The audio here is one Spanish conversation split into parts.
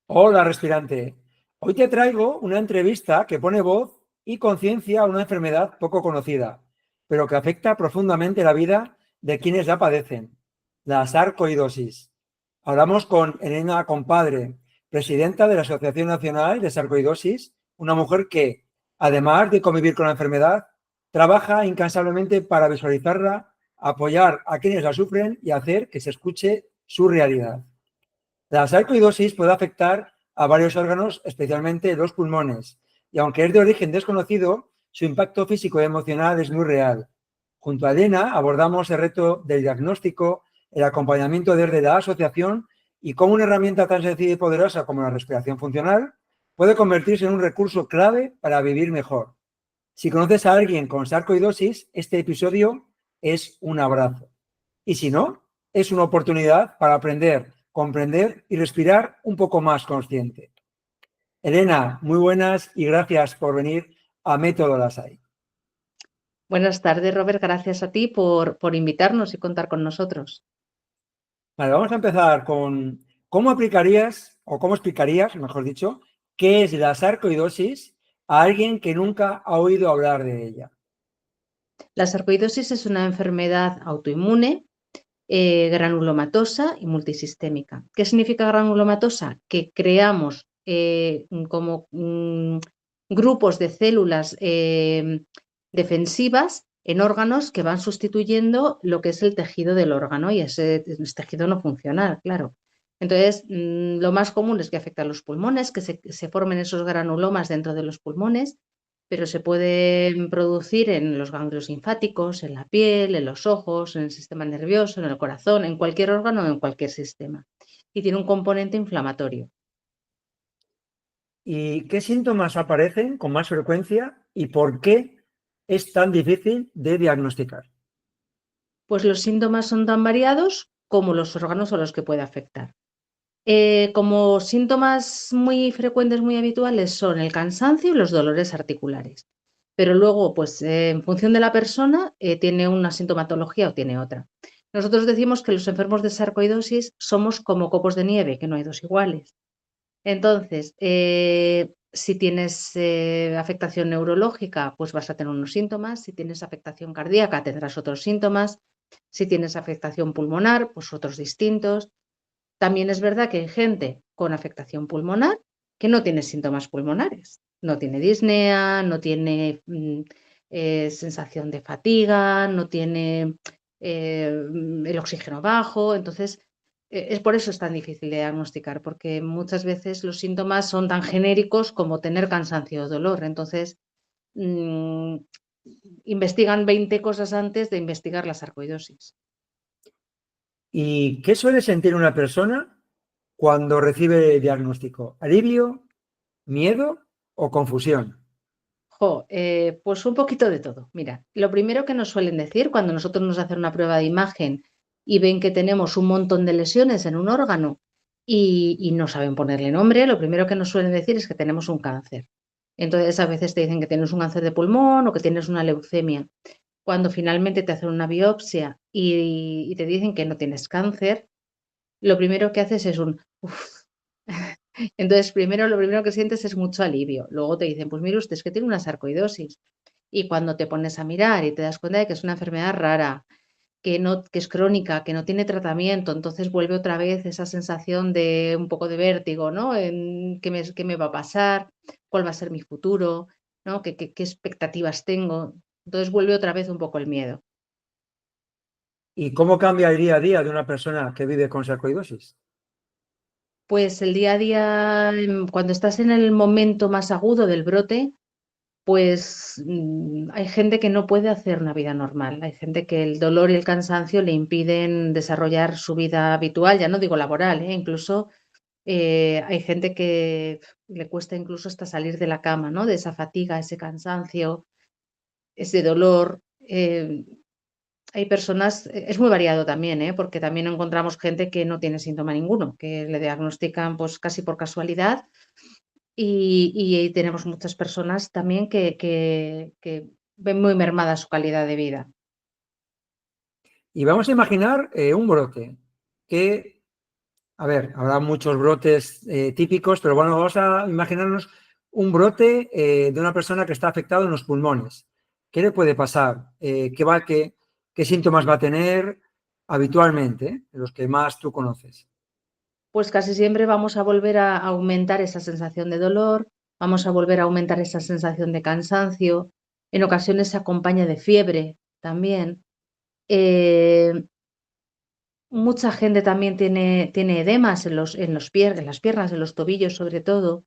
Hola, respirante. Hoy te traigo una entrevista que pone voz y conciencia a una enfermedad poco conocida, pero que afecta profundamente la vida de quienes la padecen, la sarcoidosis. Hablamos con Elena Compadre, presidenta de la Asociación Nacional de Sarcoidosis, una mujer que, además de convivir con la enfermedad, trabaja incansablemente para visualizarla, apoyar a quienes la sufren y hacer que se escuche su realidad. La sarcoidosis puede afectar a varios órganos, especialmente los pulmones, y aunque es de origen desconocido, su impacto físico y emocional es muy real. Junto a Elena abordamos el reto del diagnóstico, el acompañamiento desde la asociación y cómo una herramienta tan sencilla y poderosa como la respiración funcional puede convertirse en un recurso clave para vivir mejor. Si conoces a alguien con sarcoidosis, este episodio es un abrazo. Y si no, es una oportunidad para aprender, comprender y respirar un poco más consciente. Elena, muy buenas y gracias por venir a Método Lasai. Buenas tardes, Robert. Gracias a ti por invitarnos y contar con nosotros. Vale, vamos a empezar con cómo aplicarías, o cómo explicarías, mejor dicho, qué es la sarcoidosis a alguien que nunca ha oído hablar de ella. La sarcoidosis es una enfermedad autoinmune, granulomatosa y multisistémica. ¿Qué significa granulomatosa? Que creamos como grupos de células defensivas en órganos que van sustituyendo lo que es el tejido del órgano y ese tejido no funcional, claro. Entonces, lo más común es que afecta a los pulmones, que se formen esos granulomas dentro de los pulmones, pero se pueden producir en los ganglios linfáticos, en la piel, en los ojos, en el sistema nervioso, en el corazón, en cualquier órgano o en cualquier sistema. Y tiene un componente inflamatorio. ¿Y qué síntomas aparecen con más frecuencia y por qué es tan difícil de diagnosticar? Pues los síntomas son tan variados como los órganos a los que puede afectar. Como síntomas muy frecuentes, muy habituales, son el cansancio y los dolores articulares. Pero luego, pues en función de la persona, tiene una sintomatología o tiene otra. Nosotros decimos que los enfermos de sarcoidosis somos como copos de nieve, que no hay dos iguales. Entonces, si tienes afectación neurológica, pues vas a tener unos síntomas. Si tienes afectación cardíaca, tendrás otros síntomas. Si tienes afectación pulmonar, pues otros distintos. También es verdad que hay gente con afectación pulmonar que no tiene síntomas pulmonares. No tiene disnea, no tiene sensación de fatiga, no tiene el oxígeno bajo. Entonces, es por eso es tan difícil de diagnosticar, porque muchas veces los síntomas son tan genéricos como tener cansancio o dolor. Entonces, mm, investigan 20 cosas antes de investigar la sarcoidosis. ¿Y qué suele sentir una persona cuando recibe el diagnóstico? ¿Alivio, miedo o confusión? Pues un poquito de todo. Mira, lo primero que nos suelen decir cuando nosotros nos hacen una prueba de imagen y ven que tenemos un montón de lesiones en un órgano y no saben ponerle nombre, lo primero que nos suelen decir es que tenemos un cáncer. Entonces a veces te dicen que tienes un cáncer de pulmón o que tienes una leucemia. Cuando finalmente te hacen una biopsia y te dicen que no tienes cáncer, lo primero que haces es un "uf". Entonces, primero, lo primero que sientes es mucho alivio. Luego te dicen, pues mire usted, es que tiene una sarcoidosis. Y cuando te pones a mirar y te das cuenta de que es una enfermedad rara, que no, que es crónica, que no tiene tratamiento, entonces vuelve otra vez esa sensación de un poco de vértigo, ¿no? ¿Qué me va a pasar? ¿Cuál va a ser mi futuro? ¿No? ¿Qué expectativas tengo? Entonces vuelve otra vez un poco el miedo. ¿Y cómo cambia el día a día de una persona que vive con sarcoidosis? Pues el día a día, cuando estás en el momento más agudo del brote, pues hay gente que no puede hacer una vida normal. Hay gente que el dolor y el cansancio le impiden desarrollar su vida habitual, ya no digo laboral, incluso hay gente que le cuesta incluso hasta salir de la cama, ¿no? De esa fatiga, ese cansancio, ese dolor. Hay personas, es muy variado también, porque también encontramos gente que no tiene síntoma ninguno, que le diagnostican pues casi por casualidad y tenemos muchas personas también que ven muy mermada su calidad de vida. Y vamos a imaginar un brote. ¿Qué A ver, habrá muchos brotes típicos, pero bueno, vamos a imaginarnos un brote de una persona que está afectada en los pulmones. ¿Qué le puede pasar? ¿Qué síntomas va a tener habitualmente, los que más tú conoces? Pues casi siempre vamos a volver a aumentar esa sensación de dolor, vamos a volver a aumentar esa sensación de cansancio, en ocasiones se acompaña de fiebre también. Eh, Mucha gente también tiene edemas en las piernas, en los tobillos sobre todo,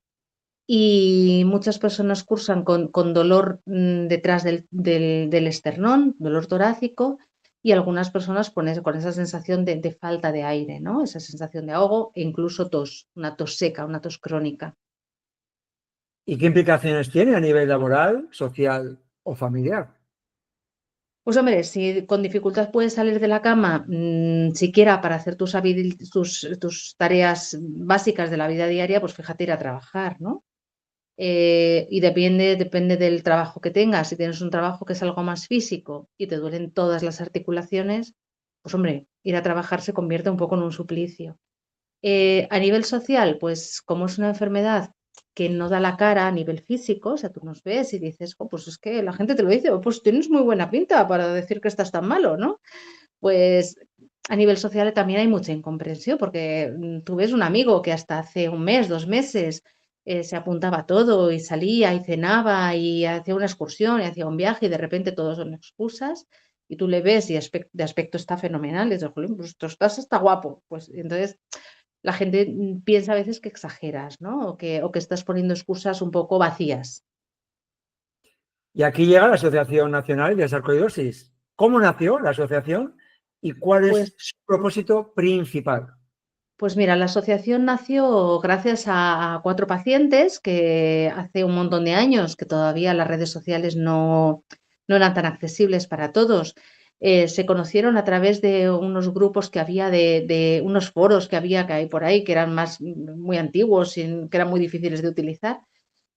y muchas personas cursan con dolor detrás del esternón, dolor torácico, y algunas personas con esa sensación de falta de aire, ¿no? Esa sensación de ahogo e incluso tos, una tos seca, una tos crónica. ¿Y qué implicaciones tiene a nivel laboral, social o familiar? Pues hombre, si con dificultad puedes salir de la cama, siquiera para hacer tus tareas básicas de la vida diaria, pues fíjate ir a trabajar, ¿no? Y depende del trabajo que tengas. Si tienes un trabajo que es algo más físico y te duelen todas las articulaciones, pues hombre, ir a trabajar se convierte un poco en un suplicio. A nivel social, pues como es una enfermedad que no da la cara a nivel físico, o sea, tú nos ves y dices, "Jo, pues es que la gente te lo dice, "Oh, pues tienes muy buena pinta para decir que estás tan malo, ¿no?". Pues a nivel social también hay mucha incomprensión, porque tú ves un amigo que hasta hace un mes, 2 meses, se apuntaba a todo y salía y cenaba y hacía una excursión y hacía un viaje y de repente todo son excusas y tú le ves y de aspecto está fenomenal y dices, "Jolín, pues tú estás hasta guapo". Pues entonces la gente piensa a veces que exageras, ¿no? O que estás poniendo excusas un poco vacías. Y aquí llega la Asociación Nacional de Sarcoidosis. ¿Cómo nació la asociación y cuál Pues es su propósito principal? Pues mira, la asociación nació gracias a 4 pacientes que hace un montón de años que todavía las redes sociales no eran tan accesibles para todos. Se conocieron a través de unos grupos que había de unos foros que hay por ahí, que eran muy antiguos y que eran muy difíciles de utilizar.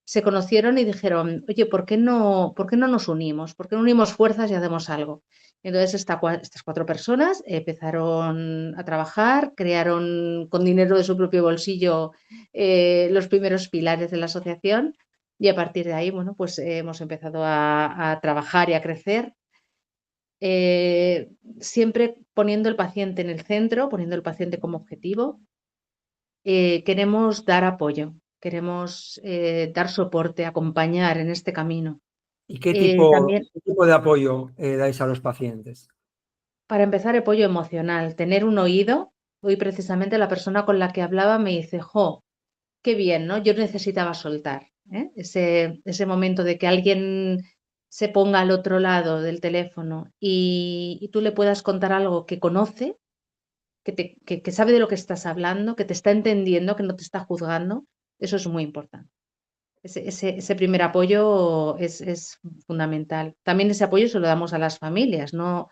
Se conocieron y dijeron: "Oye, ¿por qué no nos unimos? ¿Por qué no unimos fuerzas y hacemos algo?". Entonces estas 4 personas empezaron a trabajar, crearon con dinero de su propio bolsillo, los primeros pilares de la asociación y a partir de ahí, bueno, pues hemos empezado a trabajar y a crecer, siempre poniendo el paciente en el centro, poniendo el paciente como objetivo. Queremos dar apoyo, queremos, dar soporte, acompañar en este camino. ¿Y También, qué tipo de apoyo dais a los pacientes? para empezar, apoyo emocional, tener un oído. Hoy precisamente la persona con la que hablaba me dice: "Jo, qué bien, ¿no?". Yo necesitaba soltar, ¿eh? Ese momento de que alguien se ponga al otro lado del teléfono y tú le puedas contar algo que conoce, que sabe de lo que estás hablando, que te está entendiendo, que no te está juzgando, eso es muy importante. Ese primer apoyo es fundamental. También ese apoyo se lo damos a las familias, no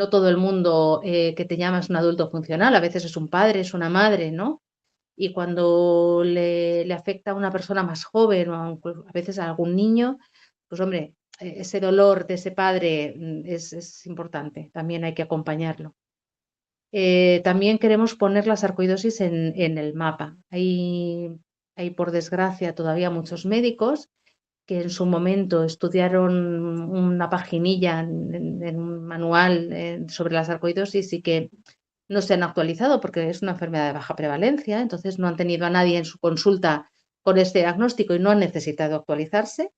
todo el mundo, que te llama es un adulto funcional, a veces es un padre, es una madre, ¿no? Y cuando le afecta a una persona más joven o a veces a algún niño, pues hombre, ese dolor de ese padre, es importante, también hay que acompañarlo. También queremos poner la sarcoidosis en el mapa. Hay, por desgracia, todavía muchos médicos que en su momento estudiaron una paginilla en un manual, sobre la sarcoidosis y que no se han actualizado porque es una enfermedad de baja prevalencia, entonces no han tenido a nadie en su consulta con este diagnóstico y no han necesitado actualizarse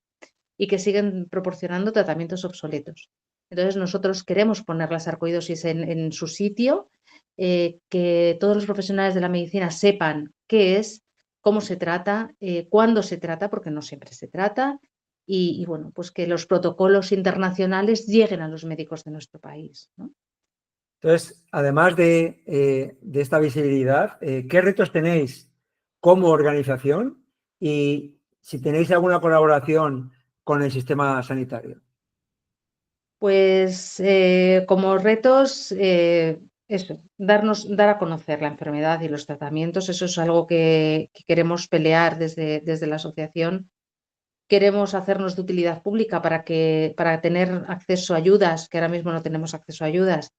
y que siguen proporcionando tratamientos obsoletos. Entonces, nosotros queremos poner la sarcoidosis en su sitio, que todos los profesionales de la medicina sepan qué es, cómo se trata, cuándo se trata, porque no siempre se trata, y bueno, pues que los protocolos internacionales lleguen a los médicos de nuestro país, ¿no? Entonces, además de esta visibilidad, ¿qué retos tenéis como organización y si tenéis alguna colaboración con el sistema sanitario? Pues, como retos, eso, dar a conocer la enfermedad y los tratamientos, eso es algo que queremos pelear desde la asociación. Queremos hacernos de utilidad pública para tener acceso a ayudas, que ahora mismo no tenemos acceso a ayudas,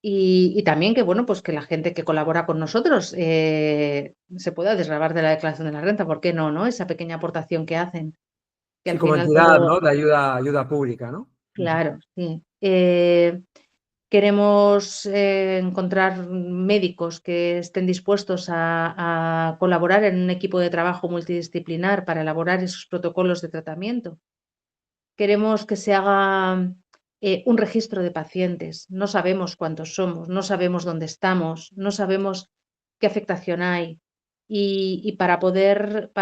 Y también que, bueno, pues que la gente que colabora con nosotros se pueda desgravar de la declaración de la renta. ¿Por qué no, no? Esa pequeña aportación que hacen, que Sí, al como final entidad, todo, ¿no? De ayuda pública, ¿no? Ujú. claro, sí. Queremos encontrar médicos que estén dispuestos a colaborar en un equipo de trabajo multidisciplinar para elaborar esos protocolos de tratamiento. Queremos que se haga un registro de pacientes. No sabemos cuántos somos, no sabemos dónde estamos, no sabemos qué afectación hay. Y para poder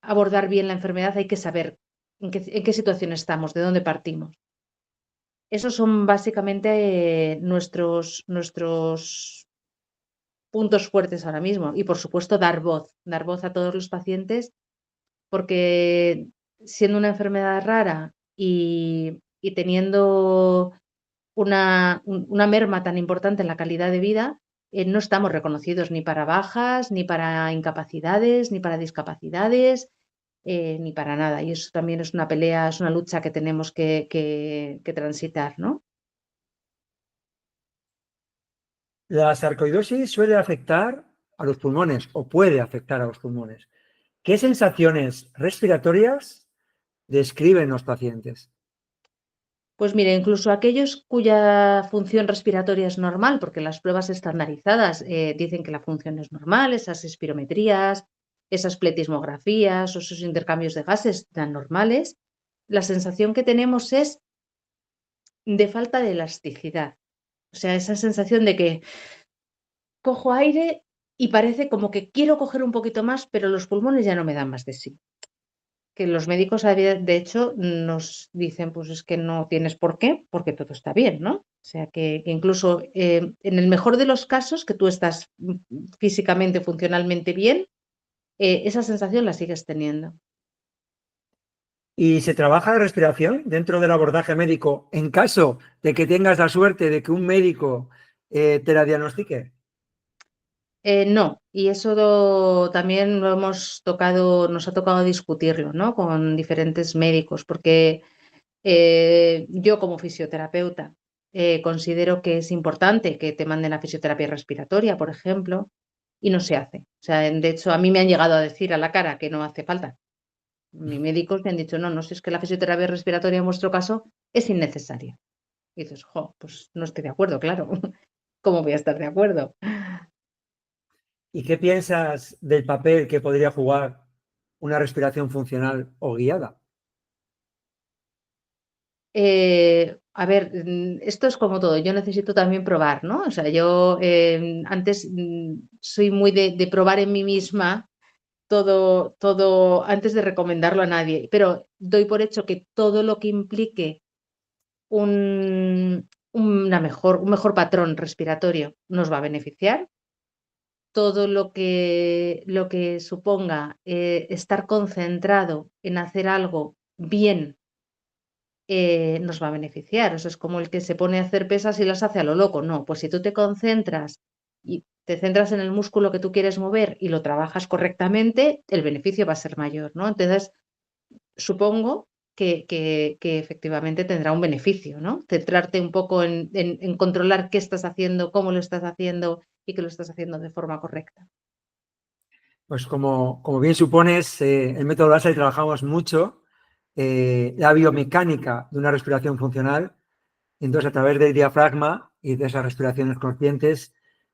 abordar bien la enfermedad hay que saber en qué situación estamos, de dónde partimos. Esos son básicamente nuestros puntos fuertes ahora mismo. Y por supuesto, dar voz a todos los pacientes, porque siendo una enfermedad rara y teniendo una merma tan importante en la calidad de vida, no estamos reconocidos ni para bajas, ni para incapacidades, ni para discapacidades, ni para nada. Y eso también es una pelea, es una lucha que tenemos que transitar, ¿no? La sarcoidosis suele afectar a los pulmones o puede afectar a los pulmones. ¿Qué sensaciones respiratorias describen los pacientes? Pues mire, incluso aquellos cuya función respiratoria es normal, porque las pruebas estandarizadas dicen que la función es normal, esas espirometrías, esas pletismografías o esos intercambios de gases tan normales, la sensación que tenemos es de falta de elasticidad. O sea, esa sensación de que cojo aire y parece como que quiero coger un poquito más, pero los pulmones ya no me dan más de sí. Que los médicos, de hecho, nos dicen, pues es que no tienes por qué, porque todo está bien, ¿no? O sea, que incluso en el mejor de los casos, que tú estás físicamente, funcionalmente bien, esa sensación la sigues teniendo. ¿Y se trabaja la respiración dentro del abordaje médico en caso de que tengas la suerte de que un médico te la diagnostique? No, y eso también lo hemos tocado, nos ha tocado discutirlo, ¿no? Con diferentes médicos, porque yo como fisioterapeuta considero que es importante que te manden a fisioterapia respiratoria, por ejemplo, y no se hace. O sea, de hecho, a mí me han llegado a decir a la cara que no hace falta. Mis médicos me han dicho, no, no, si es que la fisioterapia respiratoria en vuestro caso es innecesaria. Y dices, jo, pues no estoy de acuerdo, claro. ¿Cómo voy a estar de acuerdo? ¿Y qué piensas del papel que podría jugar una respiración funcional o guiada? A ver, esto es como todo, yo necesito también probar, ¿no? O sea, yo antes soy muy de probar en mí misma todo antes de recomendarlo a nadie, pero doy por hecho que todo lo que implique un mejor patrón respiratorio nos va a beneficiar. Todo lo que suponga estar concentrado en hacer algo bien nos va a beneficiar. Eso es como el que se pone a hacer pesas y las hace a lo loco. No, pues si tú te concentras y te centras en el músculo que tú quieres mover y lo trabajas correctamente, el beneficio va a ser mayor, ¿no? Entonces, supongo que efectivamente tendrá un beneficio, ¿no? Centrarte un poco en controlar qué estás haciendo, cómo lo estás haciendo y que lo estás haciendo de forma correcta. Pues como bien supones, en Método Lassa trabajamos mucho la biomecánica de una respiración funcional. Entonces, a través del diafragma y de esas respiraciones conscientes,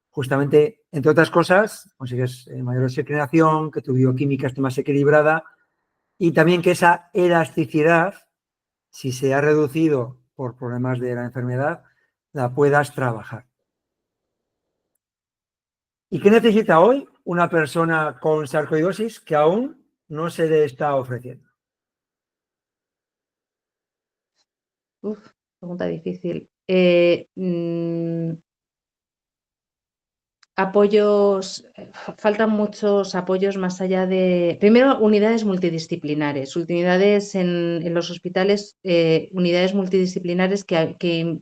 justamente, entre otras cosas, consigues mayor oxigenación, que tu bioquímica esté más equilibrada y también que esa elasticidad, si se ha reducido por problemas de la enfermedad, la puedas trabajar. ¿Y qué necesita hoy una persona con sarcoidosis que aún no se le está ofreciendo? Uf, pregunta difícil. Apoyos, faltan muchos apoyos más allá de, primero, unidades multidisciplinares, en los hospitales, unidades multidisciplinares que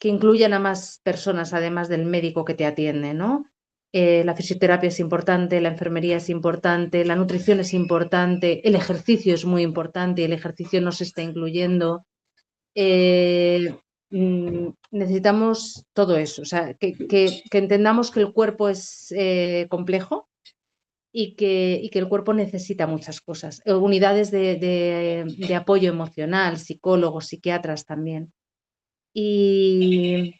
incluyan a más personas, además del médico que te atiende, ¿no? La fisioterapia es importante, la enfermería es importante, la nutrición es importante, el ejercicio es muy importante y el ejercicio no se está incluyendo. necesitamos todo eso, o sea, que entendamos que el cuerpo es complejo y que el cuerpo necesita muchas cosas. Unidades de apoyo emocional, psicólogos, psiquiatras también. Y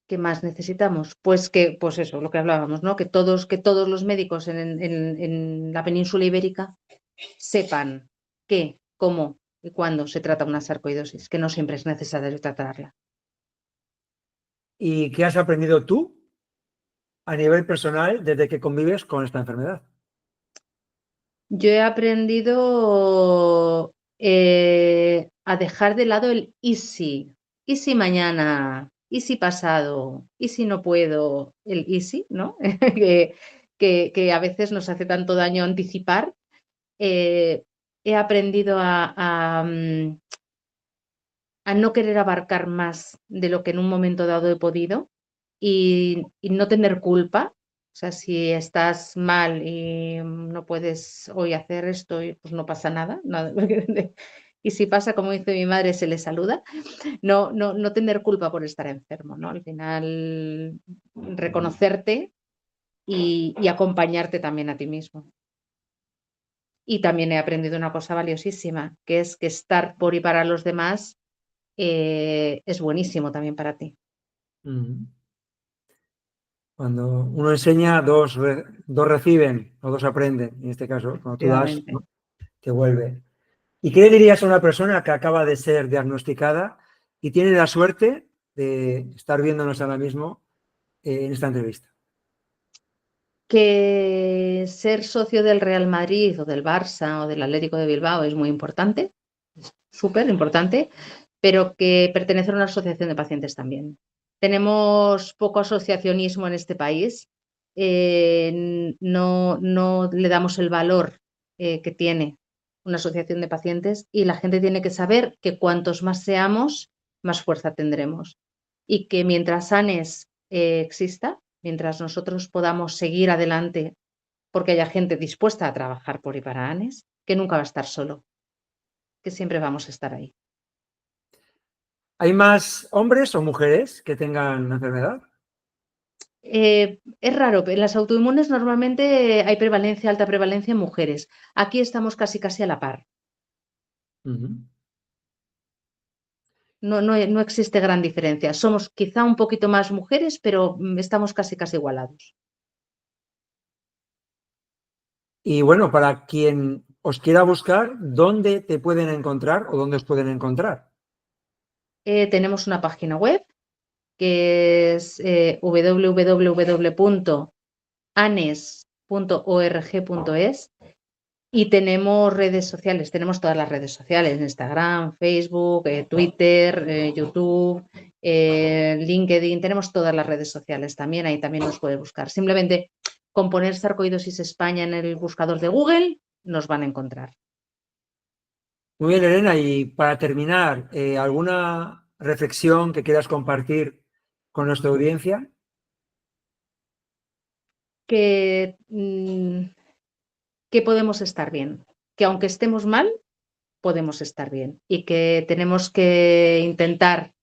¿qué más necesitamos? Pues eso, lo que hablábamos, ¿no? Que todos los médicos en la península ibérica sepan qué, cómo y cuándo se trata una sarcoidosis, que no siempre es necesario tratarla. ¿Y qué has aprendido tú a nivel personal desde que convives con esta enfermedad? Yo he aprendido a dejar de lado el y si mañana, y si pasado, y si no puedo, el y si, ¿no? que a veces nos hace tanto daño anticipar. Eh, He aprendido a no querer abarcar más de lo que en un momento dado he podido y no tener culpa. O sea, si estás mal y no puedes hoy hacer esto, pues no pasa nada. Y si pasa, como dice mi madre, se le saluda. No tener culpa por estar enfermo, ¿no? Al final, reconocerte y acompañarte también a ti mismo. Y también he aprendido una cosa valiosísima, que es que estar por y para los demás es buenísimo también para ti. Cuando uno enseña, dos reciben o dos aprenden. En este caso, cuando tú das, Efectivamente. ¿no? Te vuelve. ¿Y qué le dirías a una persona que acaba de ser diagnosticada y tiene la suerte de estar viéndonos ahora mismo en esta entrevista? Que ser socio del Real Madrid o del Barça o del Atlético de Bilbao es muy importante, es súper importante, pero que pertenecer a una asociación de pacientes también. Tenemos poco asociacionismo en este país, no le damos el valor que tiene una asociación de pacientes y la gente tiene que saber que cuantos más seamos, más fuerza tendremos. Y que mientras ANES exista, mientras nosotros podamos seguir adelante porque haya gente dispuesta a trabajar por y para ANES, que nunca va a estar solo, que siempre vamos a estar ahí. ¿Hay más hombres o mujeres que tengan la enfermedad? Es raro, en las autoinmunes normalmente hay prevalencia, alta prevalencia en mujeres. Aquí estamos casi casi a la par. No existe gran diferencia. Somos quizá un poquito más mujeres, pero estamos casi casi igualados. Y bueno, para quien os quiera buscar, ¿dónde te pueden encontrar o dónde os pueden encontrar? Tenemos una página web que es www.anes.org.es y tenemos redes sociales, tenemos todas las redes sociales, Instagram, Facebook, Twitter, YouTube, LinkedIn, tenemos todas las redes sociales también, ahí también nos puede buscar. Simplemente con poner sarcoidosis España en el buscador de Google nos van a encontrar. Muy bien, Elena, y para terminar, ¿alguna reflexión que quieras compartir con nuestra audiencia? Que, que podemos estar bien, que aunque estemos mal, podemos estar bien y que tenemos que intentar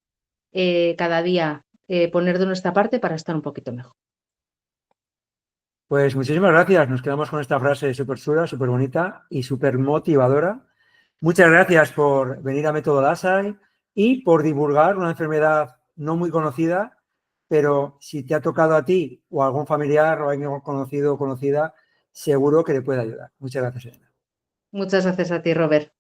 cada día poner de nuestra parte para estar un poquito mejor. Pues muchísimas gracias. Nos quedamos con esta frase súper chula, súper bonita y súper motivadora. Muchas gracias por venir a Método Lasai y por divulgar una enfermedad no muy conocida, pero si te ha tocado a ti o a algún familiar o a alguien conocido o conocida, seguro que le puede ayudar. Muchas gracias, Elena. Muchas gracias a ti, Robert.